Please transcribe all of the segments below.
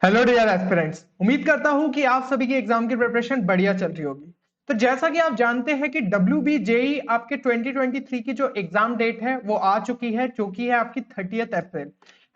Hello dear aspirants, उम्मीद करता हूं कि आप सभी की एग्जाम की प्रिपरेशन बढ़िया चल रही होगी। तो जैसा कि आप जानते हैं कि WBJE आपके 2023 की जो एग्जाम डेट है वो आ चुकी है, जो कि है आपकी 30 अप्रैल।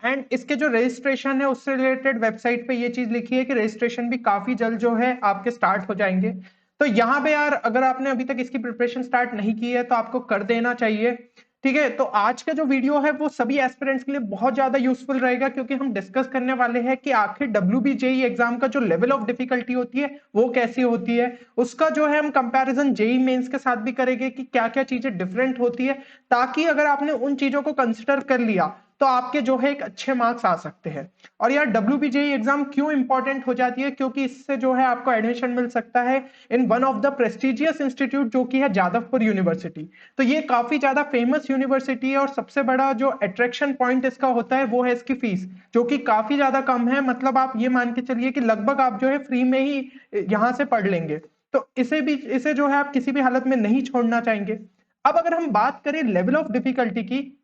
एंड इसके जो रजिस्ट्रेशन है उससे रिलेटेड वेबसाइट पे ये चीज लिखी है कि रजिस्ट्रेशन भी काफी जल्द जो है आपके स्टार्ट हो जाएंगे। तो यहाँ पे यार अगर आपने अभी तक इसकी प्रिपरेशन स्टार्ट नहीं की है तो आपको कर देना चाहिए। ठीक है, तो आज का जो वीडियो है वो सभी एस्पिरेंट्स के लिए बहुत ज्यादा यूजफुल रहेगा, क्योंकि हम डिस्कस करने वाले हैं कि आखिर WBJE एग्जाम का जो लेवल ऑफ डिफिकल्टी होती है वो कैसी होती है। उसका जो है हम कंपैरिजन जेई मेंस के साथ भी करेंगे कि क्या क्या चीजें डिफरेंट होती है, ताकि अगर आपने उन चीजों को कंसिडर कर लिया तो आपके जो है एक अच्छे मार्क्स आ सकते हैं। और यार WBJE एग्जाम क्यों इंपॉर्टेंट हो जाती है, क्योंकि इससे जो है आपको एडमिशन मिल सकता है in one of the prestigious institute, जो कि है जादवपुर यूनिवर्सिटी। तो ये काफी ज्यादा फेमस यूनिवर्सिटी है और सबसे बड़ा जो अट्रैक्शन पॉइंट इसका होता है वो है इसकी फीस, जो कि काफी ज्यादा कम है। मतलब आप ये मान के चलिए कि लगभग आप जो है फ्री में ही यहाँ से पढ़ लेंगे। तो इसे जो है आप किसी भी हालत में नहीं छोड़ना चाहेंगे। अब अगर हम बात करें लेवल ऑफ डिफिकल्टी की,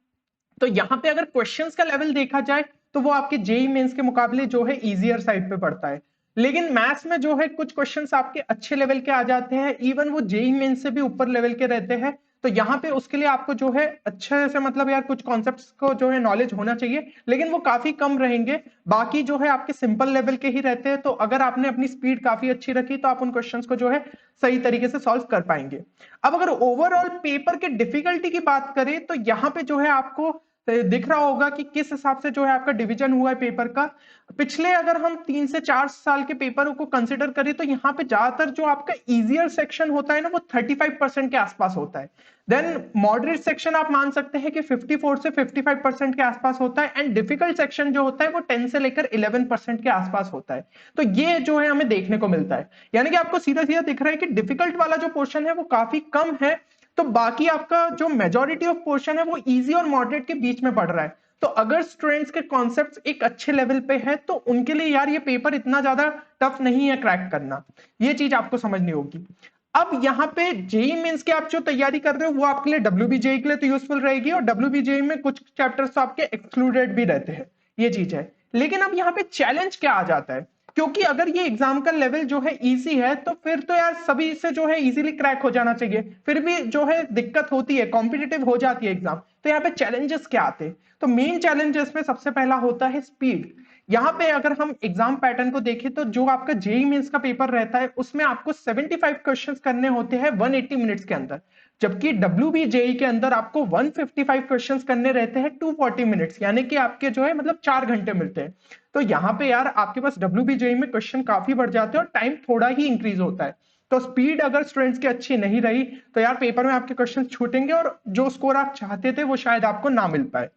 तो यहाँ पे अगर क्वेश्चंस का लेवल देखा जाए तो वो आपके जेई मेंस के मुकाबले जो है इजियर साइड पे पड़ता है। लेकिन मैथ्स में जो है कुछ क्वेश्चंस आपके अच्छे लेवल के आ जाते हैं, इवन वो जेई मेंस से भी ऊपर लेवल के रहते हैं। तो यहाँ पे उसके लिए आपको जो है अच्छे से मतलब यार कुछ कॉन्सेप्ट्स को जो है नॉलेज होना चाहिए, लेकिन वो काफी कम रहेंगे। बाकी जो है आपके सिंपल लेवल के ही रहते हैं। तो अगर आपने अपनी स्पीड काफी अच्छी रखी तो आप उन क्वेश्चंस को जो है सही तरीके से सॉल्व कर पाएंगे। अब अगर ओवरऑल पेपर के डिफिकल्टी की बात करें तो यहाँ पे जो है आपको दिख रहा होगा कि किस हिसाब से जो है आपका डिवीजन हुआ है पेपर का। पिछले अगर हम 3 से 4 साल के पेपरों को कंसिडर करें तो यहाँ पे ज्यादातर जो आपका इजियर सेक्शन होता है ना वो 35% के आसपास होता है। देन मॉडरेट सेक्शन आप मान सकते हैं कि 54 से 55% के आसपास होता है। एंड डिफिकल्ट सेक्शन जो होता है वो 10 से लेकर 11% के आसपास होता है। तो ये जो है हमें देखने को मिलता है, यानी कि आपको सीधा सीधा दिख रहा है कि डिफिकल्ट वाला जो पोर्शन है वो काफी कम है। तो बाकी आपका जो मेजोरिटी ऑफ पोर्शन है वो इजी और मॉडरेट के बीच में पड़ रहा है। तो अगर स्टूडेंट्स के कॉन्सेप्ट्स एक अच्छे लेवल पे है तो उनके लिए यार ये पेपर इतना ज्यादा टफ नहीं है क्रैक करना। ये चीज आपको समझनी होगी। अब यहाँ पे जेई मेंस की आप जो तैयारी कर रहे हो वो आपके लिए WBJE के लिए तो यूजफुल रहेगी, और WBJE में कुछ चैप्टर्स तो आपके एक्सक्लूडेड भी रहते हैं। ये चीज है। लेकिन अब यहाँ पे चैलेंज क्या आ जाता है, क्योंकि अगर ये एग्जाम का लेवल जो है इजी है तो फिर तो यार सभी से जो है इजीली क्रैक हो जाना चाहिए, फिर भी जो है दिक्कत होती है, कॉम्पिटिटिव हो जाती है एग्जाम। तो यहाँ पे चैलेंजेस क्या आते हैं, तो मेन चैलेंजेस में सबसे पहला होता है स्पीड। यहाँ पे अगर हम एग्जाम पैटर्न को देखें तो जो आपका जेई मेंस का पेपर रहता है उसमें आपको 75 क्वेश्चंस करने होते हैं 180 मिनट्स के अंदर, जबकि WBJE के अंदर आपको 155 क्वेश्चंस करने रहते हैं 240 मिनट्स, यानी कि आपके जो है मतलब 4 घंटे मिलते हैं। तो यहाँ पे यार आपके पास WBJE में क्वेश्चन काफी बढ़ जाते हैं और टाइम थोड़ा ही इंक्रीज होता है। तो स्पीड अगर स्टूडेंट्स की अच्छी नहीं रही तो यार पेपर में आपके क्वेश्चन छूटेंगे और जो स्कोर आप चाहते थे वो शायद आपको ना मिल पाए।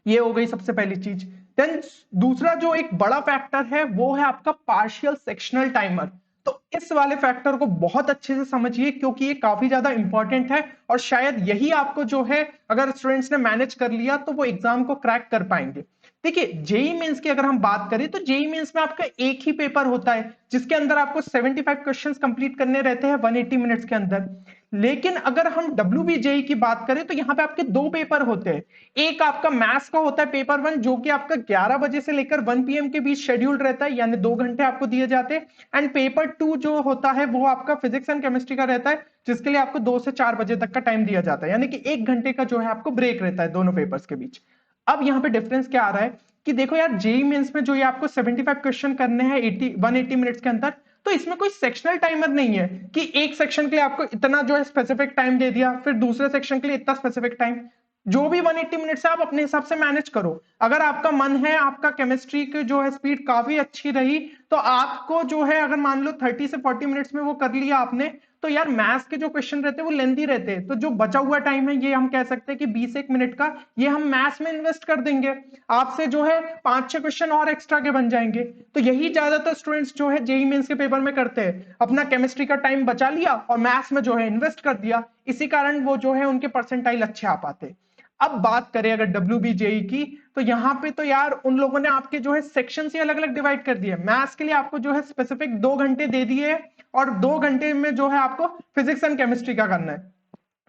ये हो गई सबसे पहली चीज। देन दूसरा जो एक बड़ा फैक्टर है वो है आपका पार्शियल सेक्शनल टाइमर। तो इस वाले फैक्टर को बहुत अच्छे से समझिए, क्योंकि ये काफी ज्यादा इंपॉर्टेंट है और शायद यही आपको जो है अगर स्टूडेंट्स ने मैनेज कर लिया तो वो एग्जाम को क्रैक कर पाएंगे। देखिए जेई मेंस की अगर हम बात करें तो जेई मेंस में आपका एक ही पेपर होता है जिसके अंदर आपको 75 क्वेश्चंस कंप्लीट करने रहते हैं 180 मिनट्स के अंदर। लेकिन अगर हम WBJE की बात करें तो यहाँ पे आपके दो पेपर होते हैं। एक आपका मैथ्स का होता है पेपर 1, जो कि आपका 11 बजे से लेकर 1 PM के बीच शेड्यूल्ड रहता है, यानी 2 घंटे आपको दिए जाते हैं। एंड पेपर 2 जो होता है वो आपका फिजिक्स एंड केमिस्ट्री का रहता है, जिसके लिए आपको 2 से 4 बजे तक का टाइम दिया जाता है, यानी कि 1 घंटे का जो है आपको ब्रेक रहता है दोनों पेपर्स के बीच। अब यहाँ पे डिफरेंस क्या आ रहा है कि देखो यार जेई मेंस में जो ये आपको 75 क्वेश्चन करने हैं 180 मिनट्स के अंदर, तो इसमें कोई सेक्शनल टाइमर नहीं है कि एक सेक्शन के लिए आपको इतना जो है स्पेसिफिक टाइम दे दिया, फिर दूसरे सेक्शन के लिए इतना स्पेसिफिक टाइम। जो भी 180 मिनट से आप अपने हिसाब से मैनेज करो। अगर आपका मन है, आपका केमिस्ट्री की जो है स्पीड काफी अच्छी रही, तो आपको जो है अगर मान लो 30 से 40 मिनट्स में वो कर लिया आपने, तो यार मैथ्स के जो क्वेश्चन रहते हैं वो लेंथी रहते हैं, तो जो बचा हुआ टाइम है ये हम कह सकते हैं कि 20 1 मिनट का ये हम मैथ्स में इन्वेस्ट कर देंगे। आपसे जो है 5 6 क्वेश्चन और एक्स्ट्रा के बन जाएंगे। तो यही ज्यादातर स्टूडेंट्स जो है जेई मेंस के पेपर में करते हैं, अपना केमिस्ट्री का टाइम बचा लिया और मैथ्स में जो है इन्वेस्ट कर दिया, इसी कारण वो जो है उनके परसेंटाइल अच्छे आ पाते। अब बात करें अगर WBJE की, तो यहाँ पे तो यार उन लोगों ने आपके जो है सेक्शन से अलग अलग डिवाइड कर दिए। मैथ्स के लिए आपको जो है स्पेसिफिक 2 घंटे दे दिए और 2 घंटे में जो है आपको फिजिक्स एंड केमिस्ट्री का करना है।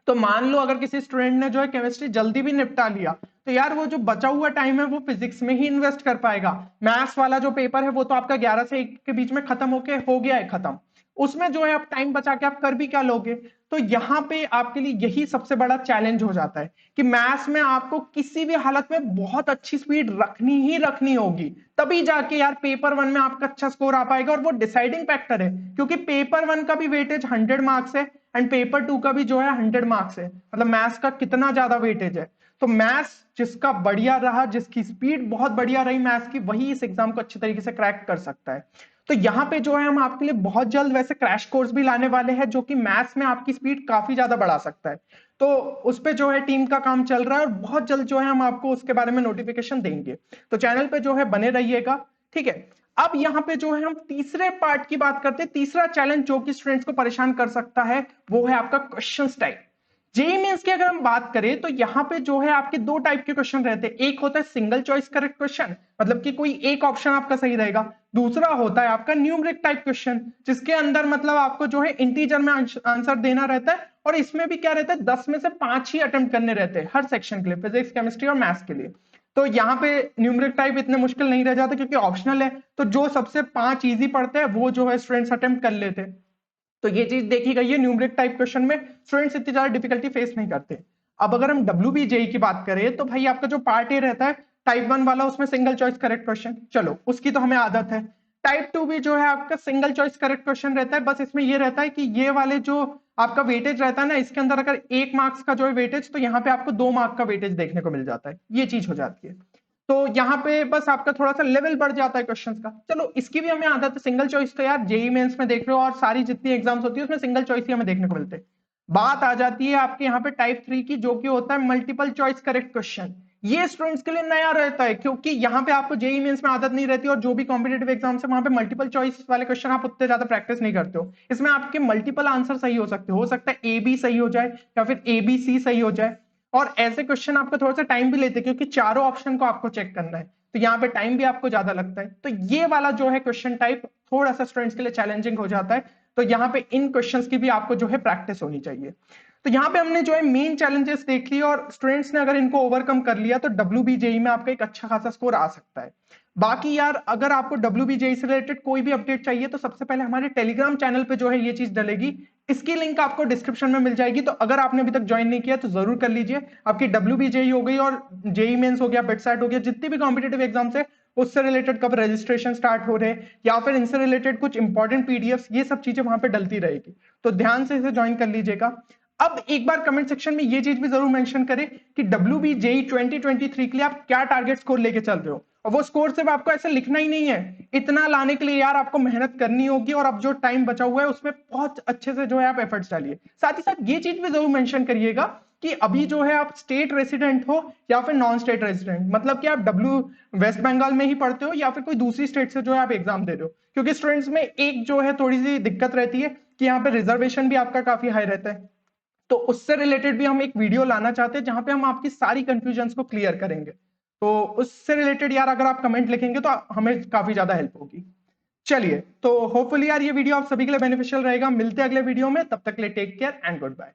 तो मान लो अगर किसी स्टूडेंट ने जो है केमिस्ट्री जल्दी भी निपटा लिया, तो यार वो जो बचा हुआ टाइम है वो फिजिक्स में ही इन्वेस्ट कर पाएगा। मैथ्स वाला जो पेपर है वो तो आपका 11 से 1 के बीच में खत्म होके हो गया है खत्म, उसमें जो है आप टाइम बचा के आप कर भी क्या लोगे। तो यहाँ पे आपके लिए यही सबसे बड़ा चैलेंज हो जाता है कि मैथ्स में आपको किसी भी हालत में बहुत अच्छी स्पीड रखनी ही रखनी होगी, तभी जाके यार पेपर वन में आपका अच्छा स्कोर आ पाएगा। और वो डिसाइडिंग फैक्टर है, क्योंकि पेपर वन का भी वेटेज 100 मार्क्स है एंड पेपर टू का भी जो है 100 मार्क्स है, मतलब मैथ्स का कितना ज्यादा वेटेज है। तो मैथ्स जिसका बढ़िया रहा, जिसकी स्पीड बहुत बढ़िया रही मैथ्स की, वही इस एग्जाम को अच्छी तरीके से क्रैक कर सकता है। तो यहाँ पे जो है हम आपके लिए बहुत जल्द वैसे क्रैश कोर्स भी लाने वाले हैं, जो कि मैथ्स में आपकी स्पीड काफी ज्यादा बढ़ा सकता है। तो उस पे जो है टीम का काम चल रहा है और बहुत जल्द जो है हम आपको उसके बारे में नोटिफिकेशन देंगे। तो चैनल पे जो है बने रहिएगा, ठीक है। अब यहाँ पे जो है हम तीसरे पार्ट की बात करते हैं। तीसरा चैलेंज जो कि स्टूडेंट्स को परेशान कर सकता है वो है आपका क्वेश्चन टाइप। जेईई मेंस की अगर हम बात करें तो यहाँ पे जो है आपके दो टाइप के क्वेश्चन रहते हैं। एक होता है सिंगल चॉइस करेक्ट क्वेश्चन, मतलब कि कोई एक ऑप्शन आपका सही रहेगा। दूसरा होता है आपका न्यूमेरिक टाइप क्वेश्चन, जिसके अंदर मतलब आपको जो है इंटीजर में आंसर देना रहता है, और इसमें भी क्या रहता है 10 में से 5 ही अटेम्प्ट करने रहते हैं हर सेक्शन के लिए, फिजिक्स केमिस्ट्री और मैथ्स के लिए। तो यहाँ पे न्यूमेरिक टाइप इतने मुश्किल नहीं रह जाते क्योंकि ऑप्शनल है, तो जो सबसे 5 इजी पढ़ते हैं वो जो है स्टूडेंट्स अटेम्प्ट कर लेते हैं। तो ये चीज देखी गई है, न्यूमेरिक टाइप क्वेश्चन में स्टूडेंट्स इतनी ज्यादा डिफिकल्टी फेस नहीं करते। अब अगर हम WBJEE की बात करें तो भाई आपका जो पार्ट ए रहता है टाइप 1 वाला, उसमें सिंगल चॉइस करेक्ट क्वेश्चन, चलो उसकी तो हमें आदत है। टाइप 2 भी जो है आपका सिंगल चॉइस करेक्ट क्वेश्चन रहता है, बस इसमें ये रहता है कि ये वाले जो आपका वेटेज रहता है ना, इसके अंदर अगर 1 मार्क्स का जो है वेटेज, तो यहाँ पे आपको 2 मार्क का वेटेज देखने को मिल जाता है, ये चीज हो जाती है। तो यहाँ पे बस आपका थोड़ा सा लेवल बढ़ जाता है क्वेश्चंस का। चलो इसकी भी हमें आदत है, सिंगल चॉइस तो यार जेईई मेंस में देख रहे हो और सारी जितनी एग्जाम्स होती है उसमें सिंगल चॉइस ही हमें देखने को मिलते हैं। बात आ जाती है आपके यहाँ पे टाइप 3 की, जो कि होता है मल्टीपल चॉइस करेक्ट क्वेश्चन। ये स्टूडेंट्स के लिए नया रहता है क्योंकि यहाँ पे आपको जेईई मेंस में आदत नहीं रहती, और जो भी कॉम्पिटेटिव एग्जाम्स है वहां पे मल्टीपल चॉइस वाले क्वेश्चन आप उतने ज्यादा प्रैक्टिस नहीं करते हो। इसमें आपके मल्टीपल आंसर सही हो सकता है ए बी सही हो जाए या फिर ए बी सी सही हो जाए। और ऐसे क्वेश्चन आपको थोड़ा सा टाइम भी लेते हैं क्योंकि चारों ऑप्शन को आपको चेक करना है, तो यहाँ पे टाइम भी आपको ज्यादा लगता है। तो ये वाला जो है क्वेश्चन टाइप थोड़ा सा स्टूडेंट्स के लिए चैलेंजिंग हो जाता है। तो यहाँ पे इन क्वेश्चंस की भी आपको जो है प्रैक्टिस होनी चाहिए। तो यहाँ पे हमने जो है मेन चैलेंजेस देख लिया, और स्टूडेंट्स ने अगर इनको ओवरकम कर लिया तो WBJEE में आपका एक अच्छा खासा स्कोर आ सकता है। बाकी यार अगर आपको WBJEE से रिलेटेड कोई भी अपडेट चाहिए तो सबसे पहले हमारे टेलीग्राम चैनल पे जो है ये चीज डलेगी, इसकी लिंक आपको डिस्क्रिप्शन में मिल जाएगी। तो अगर आपने अभी तक ज्वाइन नहीं किया तो जरूर कर लीजिए। आपकी WBJEE हो गई और जेईई मेंस हो गया, बिटसैट हो गया, जितनी भी कॉम्पिटेटिव एग्जाम्स है उससे रिलेटेड कब रजिस्ट्रेशन स्टार्ट हो रहे हैं या फिर इनसे रिलेटेड कुछ इंपॉर्टेंट पीडीएफ, ये सब चीजें वहां पे डलती रहेगी, तो ध्यान से इसे ज्वाइन कर लीजिएगा। अब एक बार कमेंट सेक्शन में ये चीज भी जरूर मेंशन करें कि WBJEE 2023 के लिए आप क्या टारगेट स्कोर लेके चल रहे हो, और वो स्कोर सिर्फ आपको ऐसे लिखना ही नहीं है, इतना लाने के लिए यार आपको मेहनत करनी होगी, और अब जो टाइम बचा हुआ है उसमें बहुत अच्छे से जो है आप एफर्ट्स डालिए। साथ ही साथ ये चीज भी जरूर मेंशन करिएगा कि अभी जो है आप स्टेट रेसिडेंट हो या फिर नॉन स्टेट रेसिडेंट, मतलब कि आप वेस्ट बंगाल में ही पढ़ते हो या फिर कोई दूसरी स्टेट से जो है आप एग्जाम दे रहे हो। क्योंकि स्टूडेंट्स में एक जो है थोड़ी सी दिक्कत रहती है कि यहाँ पे रिजर्वेशन भी आपका काफी हाई रहता है, तो उससे रिलेटेड भी हम एक वीडियो लाना चाहते हैं जहां पे हम आपकी सारी कंफ्यूजन्स को क्लियर करेंगे। तो उससे रिलेटेड यार अगर आप कमेंट लिखेंगे तो हमें काफी ज्यादा हेल्प होगी। चलिए, तो होपफुली यार ये वीडियो आप सभी के लिए बेनिफिशियल रहेगा। मिलते हैं अगले वीडियो में, तब तक के लिए take care and good bye.